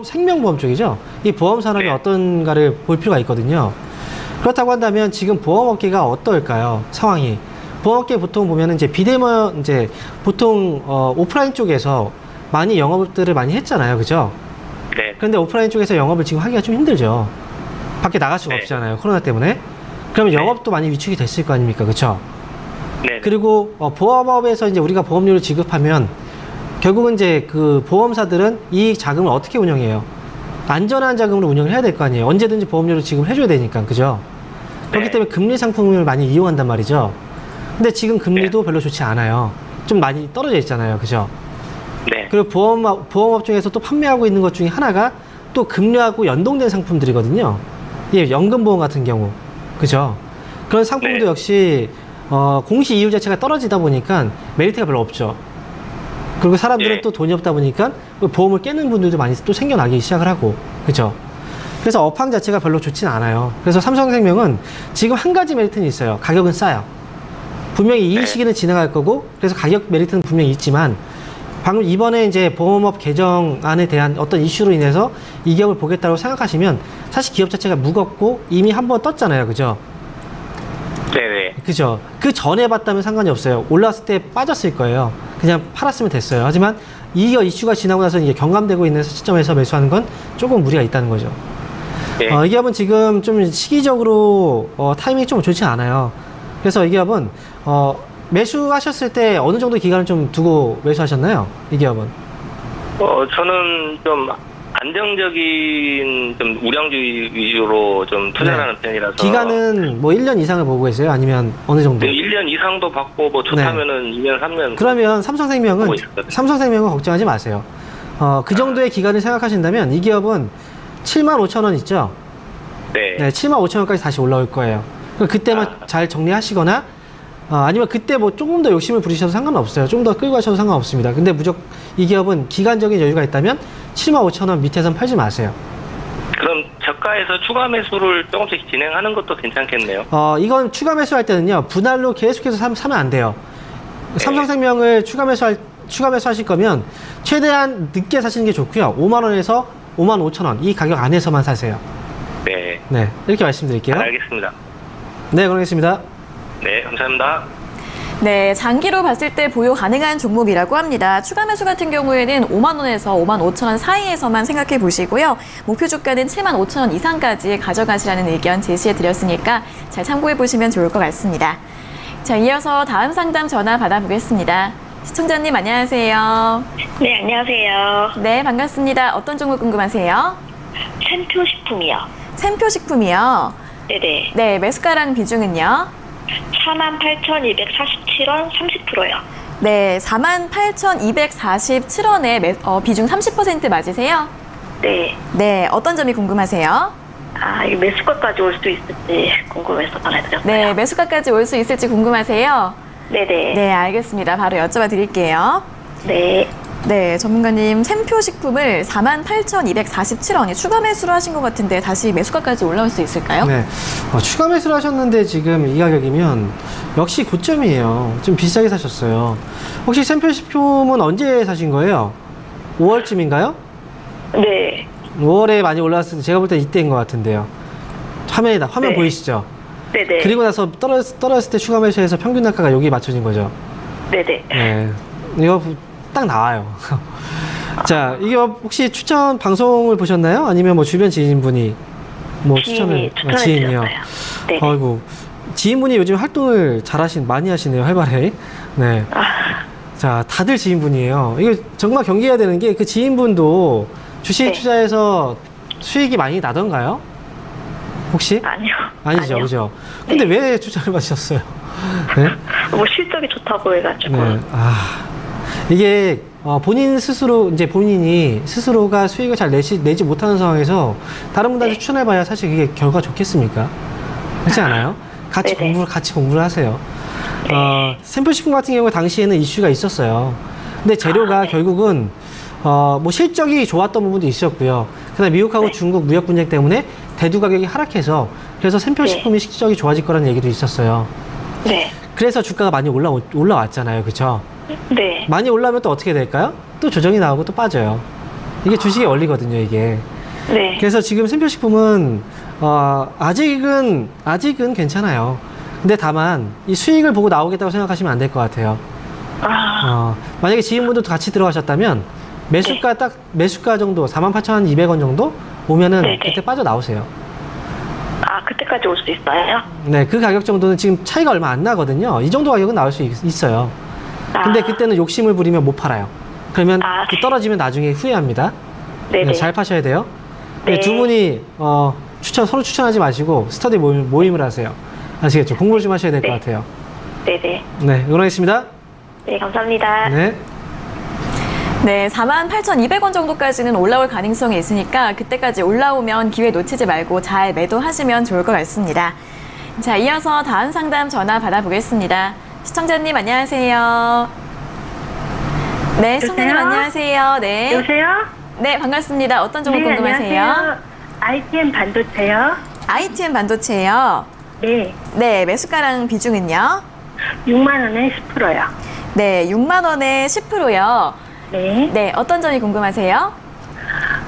생명보험 쪽이죠. 이 보험 산업이 네. 어떤가를 볼 필요가 있거든요. 그렇다고 한다면 지금 보험업계가 어떨까요? 상황이. 보험업계 보통 보면은 이제 보통 오프라인 쪽에서 많이 영업들을 많이 했잖아요. 그죠? 네. 그런데 오프라인 쪽에서 영업을 지금 하기가 좀 힘들죠. 밖에 나갈 수가 네. 없잖아요. 코로나 때문에. 그러면 영업도 많이 위축이 됐을 거 아닙니까? 그렇죠? 네. 그리고 보험업에서 이제 우리가 보험료를 지급하면 결국은 이제 그 보험사들은 이 자금을 어떻게 운영해요? 안전한 자금으로 운영을 해야 될 거 아니에요. 언제든지 보험료를 지급을 해줘야 되니까. 그죠? 그렇기 네. 때문에 금리 상품을 많이 이용한단 말이죠. 근데 지금 금리도 별로 좋지 않아요. 좀 많이 떨어져 있잖아요. 그죠? 네. 그리고 보험업 중에서 또 판매하고 있는 것 중에 하나가 또 금리하고 연동된 상품들이거든요. 예, 연금보험 같은 경우. 그죠? 그런 상품도 네. 역시, 공시 이율 자체가 떨어지다 보니까 메리트가 별로 없죠. 그리고 사람들은 네. 또 돈이 없다 보니까 보험을 깨는 분들도 많이 또 생겨나기 시작을 하고. 그죠? 그래서 업황 자체가 별로 좋진 않아요. 그래서 삼성생명은 지금 한 가지 메리트는 있어요. 가격은 싸요. 분명히 이 네. 시기는 지나갈 거고, 그래서 가격 메리트는 분명히 있지만, 방금 이번에 이제 보험업 개정안에 대한 어떤 이슈로 인해서 이 기업을 보겠다고 생각하시면 사실 기업 자체가 무겁고 이미 한번 떴잖아요. 그죠? 네네. 그죠? 그 전에 봤다면 상관이 없어요. 올랐을 때 빠졌을 거예요. 그냥 팔았으면 됐어요. 하지만 이 이슈가 지나고 나서 이게 경감되고 있는 시점에서 매수하는 건 조금 무리가 있다는 거죠. 네. 이 기업은 지금 좀 시기적으로 타이밍이 좀 좋지 않아요. 그래서 이 기업은 매수하셨을 때 어느 정도 기간을 좀 두고 매수하셨나요? 이 기업은? 저는 좀 안정적인 좀 우량주의 위주로 좀 투자하는 편이라서. 기간은 뭐 1년 이상을 보고 계세요? 아니면 어느 정도? 1년 이상도 받고 뭐 좋다면은 2년, 3년. 그러면 삼성생명은 보고 있었거든요. 걱정하지 마세요. 그 정도의 기간을 생각하신다면 이 기업은 75,000원 있죠? 네. 네, 75,000원까지 다시 올라올 거예요. 그때만 잘 정리하시거나 아니면 그때 뭐 조금 더 욕심을 부리셔도 상관없어요. 좀 더 끌고 가셔도 상관없습니다. 근데 무조건 이 기업은 기간적인 여유가 있다면 75,000원 밑에선 팔지 마세요. 그럼 저가에서 추가 매수를 조금씩 진행하는 것도 괜찮겠네요. 이건 추가 매수할 때는요, 분할로 계속해서 사면 안 돼요. 삼성생명을 추가 매수하실 거면 최대한 늦게 사시는 게 좋고요. 5만원에서 55,000원 이 가격 안에서만 사세요. 네. 네, 이렇게 말씀드릴게요. 알겠습니다. 네, 그러겠습니다. 네, 감사합니다. 네, 장기로 봤을 때 보유 가능한 종목이라고 합니다. 추가 매수 같은 경우에는 5만 원에서 5만 5천 원 사이에서만 생각해 보시고요. 목표 주가는 7만 5천 원 이상까지 가져가시라는 의견 제시해 드렸으니까 잘 참고해 보시면 좋을 것 같습니다. 자, 이어서 다음 상담 전화 받아보겠습니다. 시청자님 안녕하세요. 네, 안녕하세요. 네, 반갑습니다. 어떤 종목 궁금하세요? 샘표 식품이요. 샘표 식품이요. 네네. 네, 매수가랑 비중은요? 48,247원 30%요. 네, 48,247원에 비중 30% 맞으세요? 네. 네, 어떤 점이 궁금하세요? 아, 이 매수가까지 올 수 있을지 궁금해서 전화드렸어요. 네, 매수가까지 올 수 있을지 궁금하세요? 네네. 네, 알겠습니다. 바로 여쭤봐 드릴게요. 네. 네, 전문가님, 샘표 식품을 48,247원이 추가 매수를 하신 것 같은데 다시 매수가까지 올라올 수 있을까요? 네. 추가 매수를 하셨는데 지금 이 가격이면 역시 고점이에요. 좀 비싸게 사셨어요. 혹시 샘표 식품은 언제 사신 거예요? 5월쯤인가요? 네. 5월에 많이 올라왔을 때 제가 볼 때 이때인 것 같은데요. 화면 네. 보이시죠? 네네. 그리고 나서 떨어졌을 때 추가 매수해서 평균 단가가 여기 맞춰진 거죠. 네네. 네. 이거 딱 나와요. 자, 이거 혹시 추천 방송을 보셨나요? 아니면 뭐 주변 지인분이 뭐 지인이 지인이요. 추천해주셨어요. 네. 아이고, 지인분이 요즘 활동을 많이 하시네요. 활발해. 네. 아, 자, 다들 지인분이에요. 이거 정말 경계해야 되는 게 그 지인분도 주식 네. 투자해서 수익이 많이 나던가요? 혹시? 아니요. 아니죠, 아니요. 그죠? 근데 왜 투자를 마셨어요? 네? 뭐 실적이 좋다고 해가지고. 네. 이게 본인이 스스로가 수익을 잘 내지 못하는 상황에서 다른 분들한테 네. 추천해봐야 사실 그게 결과 좋겠습니까? 그렇지 않아요? 같이 네네. 공부를 하세요. 샘플 식품 같은 경우에 당시에는 이슈가 있었어요. 근데 재료가 결국은 뭐 실적이 좋았던 부분도 있었고요. 그다음에 미국하고 네. 중국 무역 분쟁 때문에 대두 가격이 하락해서 그래서 샘플 네. 식품이 실적이 좋아질 거라는 얘기도 있었어요. 네. 그래서 주가가 많이 올라왔잖아요. 그렇죠? 네. 많이 올라오면 또 어떻게 될까요? 또 조정이 나오고 또 빠져요. 이게 주식의 원리거든요, 이게. 네. 그래서 지금 샘표식품은 아직은 괜찮아요. 근데 다만 이 수익을 보고 나오겠다고 생각하시면 안 될 것 같아요. 만약에 지인분도 같이 들어가셨다면 매수가 정도 48,200원 정도 오면은 네네. 그때 빠져 나오세요. 아, 그때까지 올 수 있어요? 네, 그 가격 정도는 지금 차이가 얼마 안 나거든요. 이 정도 가격은 나올 수 있어요. 근데 그때는 욕심을 부리면 못 팔아요. 그러면 그 떨어지면 나중에 후회합니다. 네네. 네, 잘 파셔야 돼요. 네. 두 분이 서로 추천하지 마시고 스터디 모임을 하세요. 아시겠죠? 공부를 좀 하셔야 될 것 네. 같아요. 네네. 네, 응원하겠습니다. 네, 감사합니다. 네. 네, 48,200원 정도까지는 올라올 가능성이 있으니까 그때까지 올라오면 기회 놓치지 말고 잘 매도하시면 좋을 것 같습니다. 자, 이어서 다음 상담 전화 받아보겠습니다. 시청자님 안녕하세요. 네, 시청자님 여보세요? 안녕하세요. 네. 여보세요? 네, 반갑습니다. 어떤 종목 네, 궁금하세요? 안녕하세요. ITM 반도체요. ITM 반도체요. 네, 네, 매수가랑 비중은요? 6만 원에 10%요. 네, 6만 원에 10%요. 네. 네, 어떤 점이 궁금하세요?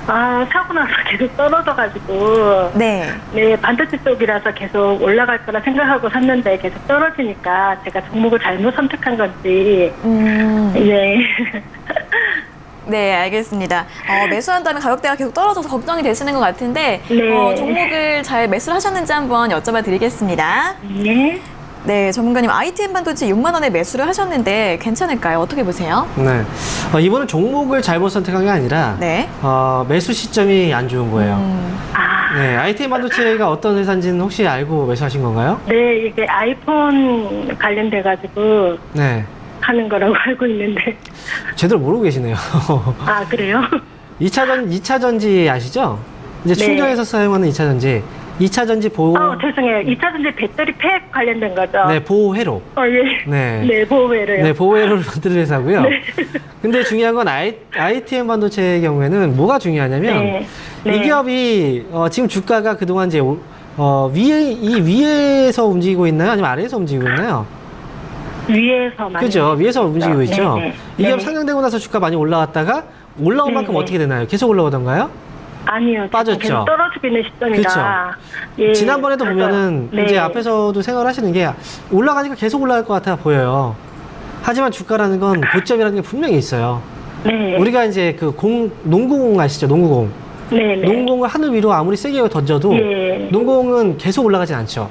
사고 나서 계속 떨어져가지고, 네. 네, 반도체 쪽이라서 계속 올라갈 거라 생각하고 샀는데 계속 떨어지니까 제가 종목을 잘못 선택한 건지, 네. 네, 알겠습니다. 매수한 다음에 가격대가 계속 떨어져서 걱정이 되시는 것 같은데, 네. 종목을 잘 매수를 하셨는지 한번 여쭤봐 드리겠습니다. 네. 네, 전문가님, ITM 반도체 6만 원에 매수를 하셨는데 괜찮을까요? 어떻게 보세요? 네. 이번은 종목을 잘못 선택한 게 아니라 네. 매수 시점이 안 좋은 거예요. 아, 네, ITM 반도체가 어떤 회사인지는 혹시 알고 매수하신 건가요? 네, 이게 아이폰 관련돼가지고 네. 하는 거라고 알고 있는데. 제대로 모르고 계시네요. 아, 그래요? 2차 전지 아시죠? 이제 네. 충전해서 사용하는 2차 전지. 2차 전지 보호. 죄송해요. 2차 전지 배터리 팩 관련된 거죠? 네, 보호회로. 예. 네. 네, 보호회로요. 네, 보호회로를 만드는 회사고요. 근데 중요한 건 ITM 반도체의 경우에는 뭐가 중요하냐면 네. 네. 이 기업이 지금 주가가 그동안 이제 위에서 움직이고 있나요? 아니면 아래에서 움직이고 있나요? 위에서 많이. 그죠? 위에서 움직이고 네, 있죠. 네. 이 기업 네. 상장되고 나서 주가 많이 올라왔다가 올라온 네, 만큼 네. 어떻게 되나요? 계속 올라오던가요? 아니요. 빠졌죠? 지금 계속 떨어지고 있는 시점이라. 예, 지난번에도 그래서, 보면은 네. 이제 앞에서도 생각을 하시는 게 올라가니까 계속 올라갈 것 같아 보여요. 하지만 주가라는 건 고점이라는 게 분명히 있어요. 네. 우리가 이제 그 농구공 아시죠? 농구공. 네, 네. 농구공을 하늘 위로 아무리 세게 던져도 예. 농구공은 계속 올라가진 않죠.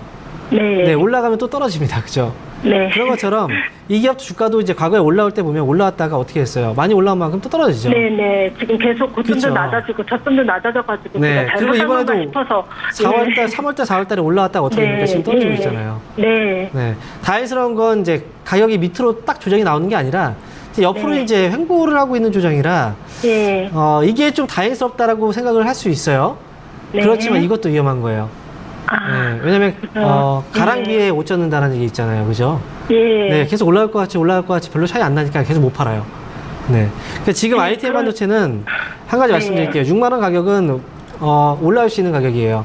네. 네, 올라가면 또 떨어집니다. 그죠? 네. 그런 것처럼 이 기업 주가도 이제 과거에 올라올 때 보면 올라왔다가 어떻게 했어요? 많이 올라온 만큼 또 떨어지죠. 네네. 지금 계속 고점도 그쵸. 낮아지고 저점도 낮아져가지고 네. 제가 그리고 잘못한 건가 이번에도 싶어서 4월달, 3월달, 4월달에 올라왔다가 어떻게 됩니까? 지금 떨어지고 있잖아요. 네. 네. 다행스러운 건 이제 가격이 밑으로 딱 조정이 나오는 게 아니라 이제 옆으로 네. 이제 횡보를 하고 있는 조정이라 예. 이게 좀 다행스럽다라고 생각을 할 수 있어요. 네. 그렇지만 이것도 위험한 거예요. 아, 네. 왜냐면 가랑비에 네. 옷 젖는다는 얘기 있잖아요. 그죠? 예. 네, 계속 올라올 것 같이 별로 차이 안 나니까 계속 못 팔아요. 네. 그러니까 지금 네, ITM 그럼- 반도체는 한 가지 네. 말씀드릴게요. 6만 원 가격은 올라올 수 있는 가격이에요.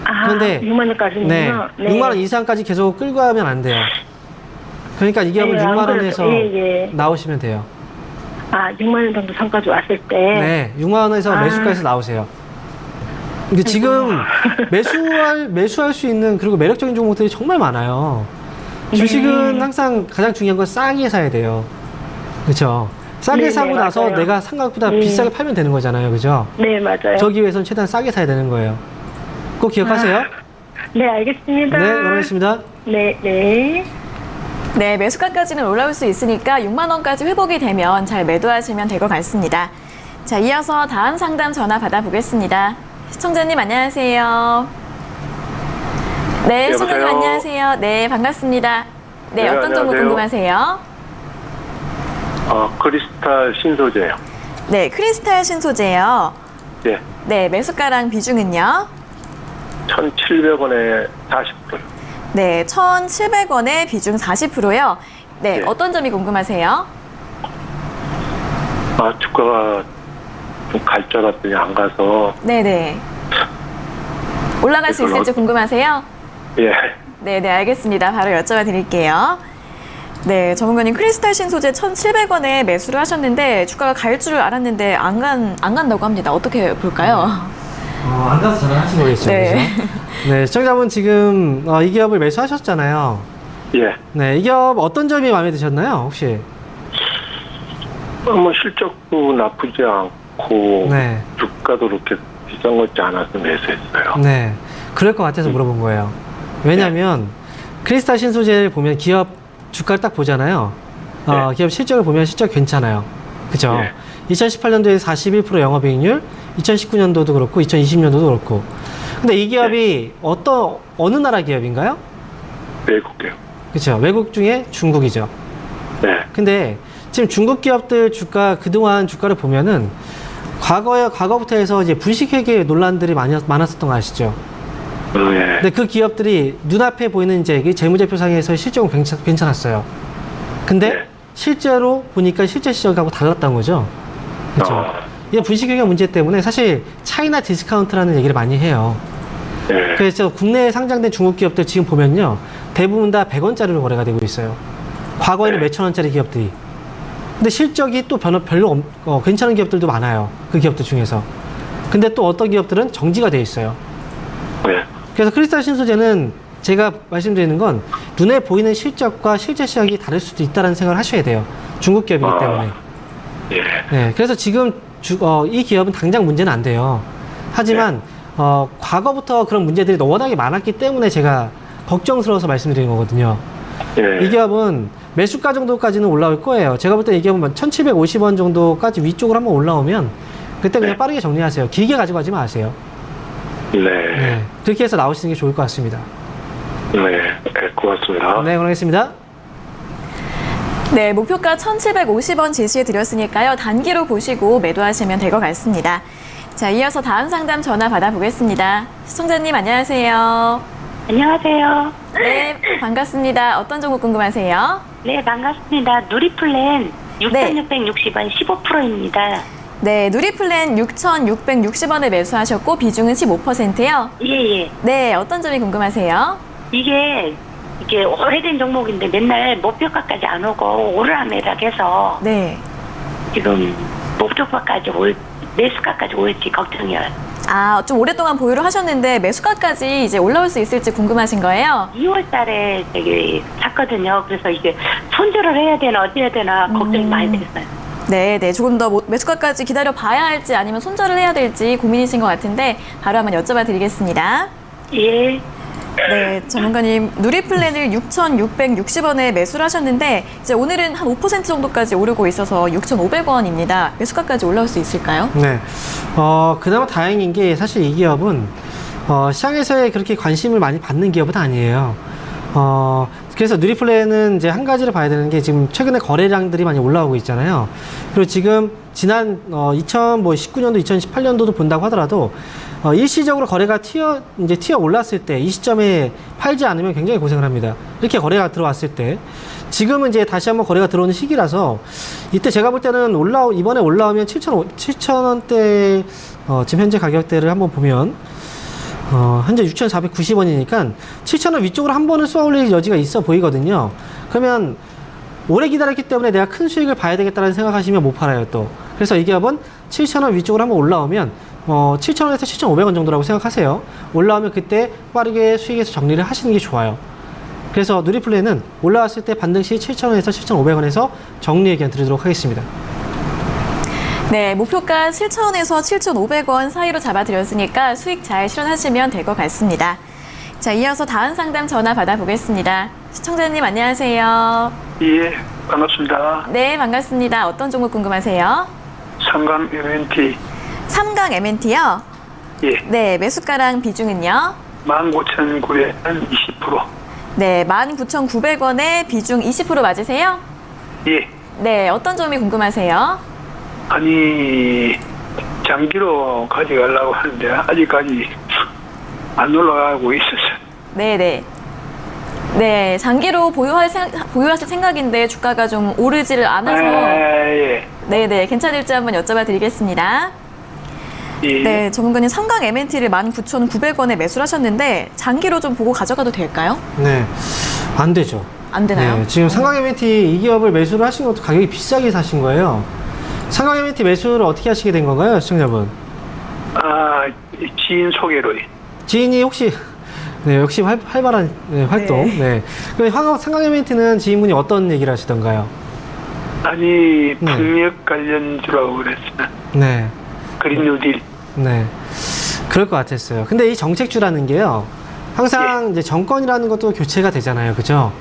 아, 그런데 6만 원까지는요? 네, 6만 원 이상까지 계속 끌고 가면 안 돼요. 그러니까 이 기업은 네, 안 6만 그래도- 원에서 예. 나오시면 돼요. 아, 6만 원 정도 선까지 왔을 때. 네, 6만 원에서 아. 매수가에서 나오세요. 근데 지금 매수할 수 있는 그리고 매력적인 종목들이 정말 많아요. 주식은 네. 항상 가장 중요한 건 싸게 사야 돼요. 그렇죠? 싸게 네, 사고 네, 나서 맞아요. 내가 생각보다 네. 비싸게 팔면 되는 거잖아요. 그죠? 네, 맞아요. 저기 위해서는 최대한 싸게 사야 되는 거예요. 꼭 기억하세요. 네, 알겠습니다. 네, 그러겠습니다. 네, 네. 네, 매수가까지는 올라올 수 있으니까 6만 원까지 회복이 되면 잘 매도하시면 될 것 같습니다. 자, 이어서 다음 상담 전화 받아보겠습니다. 시청자님 안녕하세요. 네, 시청자님 여보세요? 안녕하세요. 네, 반갑습니다. 네, 네, 어떤 종목 안녕하세요. 궁금하세요? 크리스탈 신소재요. 네, 크리스탈 신소재요. 예. 네, 매수가랑 비중은요? 1,700원에 40%요. 네, 1,700원에 비중 40%요. 네, 네. 어떤 점이 궁금하세요? 주가가 좀 갈 줄 알았더니 안 가서, 네네. 올라갈 수 있을지 궁금하세요? 예. 네네, 알겠습니다. 바로 여쭤봐 드릴게요. 네, 전문가님 크리스탈 신소재 1,700원에 매수를 하셨는데 주가가 갈 줄 알았는데 안 간다고 합니다. 어떻게 볼까요? 안 가서 전화 하신 거겠죠. 네. 그죠? 네, 시청자분 지금 이 기업을 매수하셨잖아요. 예. 네, 이 기업 어떤 점이 마음에 드셨나요? 혹시? 실적도 나쁘지 않고, 네. 주가도 그렇게 비싼 것 같지 않아서 매수했어요. 네, 그럴 것 같아서 물어본 거예요. 왜냐하면 크리스탈 신소재를 보면 기업 주가를 딱 보잖아요. 네. 기업 실적을 보면 실적 괜찮아요. 그죠? 네. 2018년도에 41% 영업이익률, 2019년도도 그렇고 2020년도도 그렇고. 근데 이 기업이 어느 나라 기업인가요? 외국이요. 그렇죠. 외국 중에 중국이죠. 네. 근데 지금 중국 기업들 주가 그동안 주가를 보면은 과거부터 해서 이제 분식회계 논란들이 많았었던 거 아시죠? 예. 근데 그 기업들이 눈앞에 보이는 이제 이 재무제표상에서 실적은 괜찮았어요. 근데 네. 실제로 보니까 실제 시적하고 달랐던 거죠. 그렇죠. 이 분식회계 문제 때문에 사실 차이나 디스카운트라는 얘기를 많이 해요. 예. 그래서 국내에 상장된 중국 기업들 지금 보면요. 대부분 다 100원짜리로 거래가 되고 있어요. 과거에는 네. 몇천 원짜리 기업들이. 근데 실적이 또 별로 괜찮은 기업들도 많아요. 그 기업들 중에서. 근데 또 어떤 기업들은 정지가 돼 있어요. 예. 그래서 크리스탈 신소재는 제가 말씀드리는 건 눈에 보이는 실적과 실제 시각이 다를 수도 있다는 생각을 하셔야 돼요. 중국 기업이기 때문에. 예. 네, 그래서 지금 이 기업은 당장 문제는 안 돼요. 하지만 과거부터 그런 문제들이 워낙에 많았기 때문에 제가 걱정스러워서 말씀드리는 거거든요. 예. 이 기업은 매수가 정도까지는 올라올 거예요. 제가 볼 때 이 기업은 1,750원 정도까지 위쪽으로 한번 올라오면 그때 그냥 네. 빠르게 정리하세요. 길게 가지고 가지 마세요. 네. 네, 그렇게 해서 나오시는 게 좋을 것 같습니다. 네. 고맙습니다. 네, 그러겠습니다. 네, 목표가 1,750원 제시해 드렸으니까요. 단기로 보시고 매도하시면 될 것 같습니다. 자, 이어서 다음 상담 전화 받아보겠습니다. 시청자님 안녕하세요. 안녕하세요. 네, 반갑습니다. 어떤 종목 궁금하세요? 네, 반갑습니다. 누리플랜 6,660원 15%입니다. 네, 누리플랜 6,660원에 매수하셨고 비중은 15%요. 예, 예. 네, 어떤 점이 궁금하세요? 이게 오래된 종목인데 맨날 목표가까지 안 오고 오르락내락해서 네. 지금 목표가까지 올 매수가까지 올지 걱정이에요. 아, 좀 오랫동안 보유를 하셨는데 매수가까지 이제 올라올 수 있을지 궁금하신 거예요? 2월 달에 되게 샀거든요. 그래서 이게 손절을 해야 되나 어찌 해야 되나 걱정이 많이 됐어요. 네, 네. 조금 더 매수가까지 기다려 봐야 할지 아니면 손절을 해야 될지 고민이신 것 같은데 바로 한번 여쭤봐 드리겠습니다. 예. 네, 전문가님 누리플랜을 6,660원에 매수를 하셨는데 이제 오늘은 한 5% 정도까지 오르고 있어서 6,500원입니다. 매수가까지 올라올 수 있을까요? 네. 그나마 다행인 게 사실 이 기업은 시장에서의 그렇게 관심을 많이 받는 기업은 아니에요. 그래서 누리플랜은 이제 한 가지를 봐야 되는 게 지금 최근에 거래량들이 많이 올라오고 있잖아요. 그리고 지금 지난 2019년도, 2018년도도 본다고 하더라도 일시적으로 거래가 튀어 올랐을 때 이 시점에 팔지 않으면 굉장히 고생을 합니다. 이렇게 거래가 들어왔을 때 지금은 이제 다시 한번 거래가 들어오는 시기라서 이때 제가 볼 때는 이번에 올라오면 7,000원대 지금 현재 가격대를 한번 보면 현재 6,490원이니까 7,000원 위쪽으로 한 번은 쏘아 올릴 여지가 있어 보이거든요. 그러면 오래 기다렸기 때문에 내가 큰 수익을 봐야 되겠다는 생각하시면 못 팔아요 또. 그래서 이 기업은 7,000원 위쪽으로 한번 올라오면 7,000원에서 7,500원 정도라고 생각하세요. 올라오면 그때 빠르게 수익에서 정리를 하시는 게 좋아요. 그래서 누리플랜은 올라왔을 때 반등 시 7,000원에서 7,500원에서 정리 의견 드리도록 하겠습니다. 네, 목표가 7,000원에서 7,500원 사이로 잡아드렸으니까 수익 잘 실현하시면 될 것 같습니다. 자, 이어서 다음 상담 전화 받아보겠습니다. 시청자님 안녕하세요. 예, 반갑습니다. 네, 반갑습니다. 어떤 종목 궁금하세요? 삼강 MNT. 삼강 MNT요? 예. 네, 매수가랑 비중은요? 15,900원 20%. 네, 19,900원에 비중 20% 맞으세요? 예. 네, 어떤 점이 궁금하세요? 아니, 장기로 가져가려고 하는데 아직까지 안 올라가고 있었어요. 네네. 네, 장기로 보유하실 생각인데 주가가 좀 오르지를 않아서. 예. 네네, 괜찮을지 한번 여쭤봐 드리겠습니다. 예. 네, 전문가님 삼강 MNT를 19,900원에 매수를 하셨는데 장기로 좀 보고 가져가도 될까요? 네. 안 되죠. 안 되나요? 네, 지금 삼강 MNT 이 기업을 매수를 하신 것도 가격이 비싸게 사신 거예요. 삼강 MNT 매수를 어떻게 하시게 된 건가요, 시청자분? 지인 소개로. 지인이 혹시 네, 역시 활발한 활동. 네. 삼강 MNT는 지인분이 어떤 얘기를 하시던가요? 아니, 풍력 관련주라고 그랬어요. 네. 그린 뉴딜. 네. 그럴 것 같았어요. 근데 이 정책주라는 게요. 항상 이제 정권이라는 것도 교체가 되잖아요. 그죠?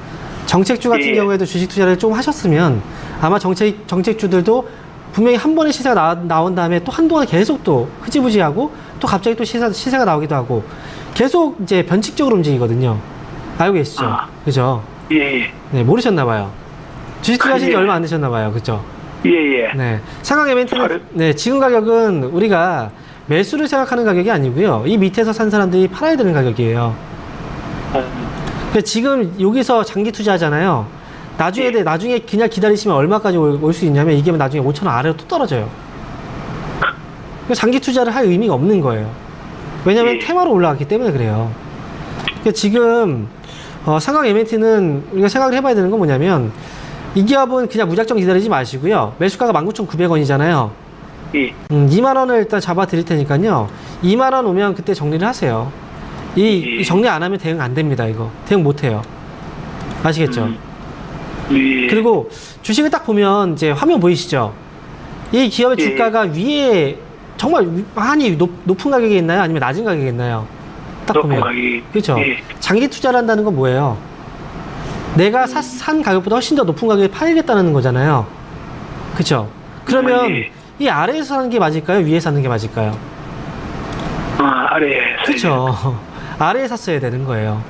정책주 같은 경우에도 주식 투자를 좀 하셨으면 아마 정책주들도 분명히 한 번의 시세가 나온 다음에 또 한동안 계속 또 흐지부지하고 또 갑자기 또 시세가 나오기도 하고 계속 이제 변칙적으로 움직이거든요. 알고 계시죠? 그죠? 예. 네, 모르셨나봐요. 주식 투자하신 지 얼마 안 되셨나봐요. 그죠? 예. 네. 삼강 MNT는, 네, 지금 가격은 우리가 매수를 생각하는 가격이 아니고요. 이 밑에서 산 사람들이 팔아야 되는 가격이에요. 그러니까 지금 여기서 장기 투자하잖아요. 나중에 그냥 기다리시면 얼마까지 올 수 있냐면 이게 나중에 5,000원 아래로 또 떨어져요. 그러니까 장기 투자를 할 의미가 없는 거예요. 왜냐면 테마로 올라갔기 때문에 그래요. 그러니까 지금 삼강 MNT는 우리가 생각을 해봐야 되는 건 뭐냐면 이 기업은 그냥 무작정 기다리지 마시고요. 매수가가 19,900원이잖아요. 2만 원을 일단 잡아 드릴 테니까요. 2만 원 오면 그때 정리를 하세요. 이 정리 안 하면 대응 안 됩니다. 이거 대응 못 해요. 아시겠죠? 그리고 주식을 딱 보면 이제 화면 보이시죠? 이 기업의 주가가 위에 정말 많이 높은 가격에 있나요? 아니면 낮은 가격에 있나요? 딱 보면. 그렇죠? 장기 투자를 한다는 건 뭐예요? 내가 산 가격보다 훨씬 더 높은 가격에 팔겠다는 거잖아요. 그렇죠? 그러면 이 아래에서 사는 게 맞을까요? 위에 사는 게 맞을까요? 아래에. 그렇죠. 아래에 샀어야 되는 거예요.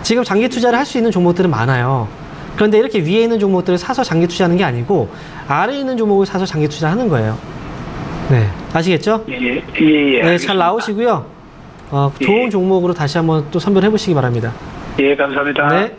지금 장기 투자를 할 수 있는 종목들은 많아요. 그런데 이렇게 위에 있는 종목들을 사서 장기 투자하는 게 아니고 아래에 있는 종목을 사서 장기 투자하는 거예요. 네, 아시겠죠? 예. 네, 잘 나오시고요. 좋은 종목으로 다시 한번 또 선별해 보시기 바랍니다. 예, 감사합니다. 네.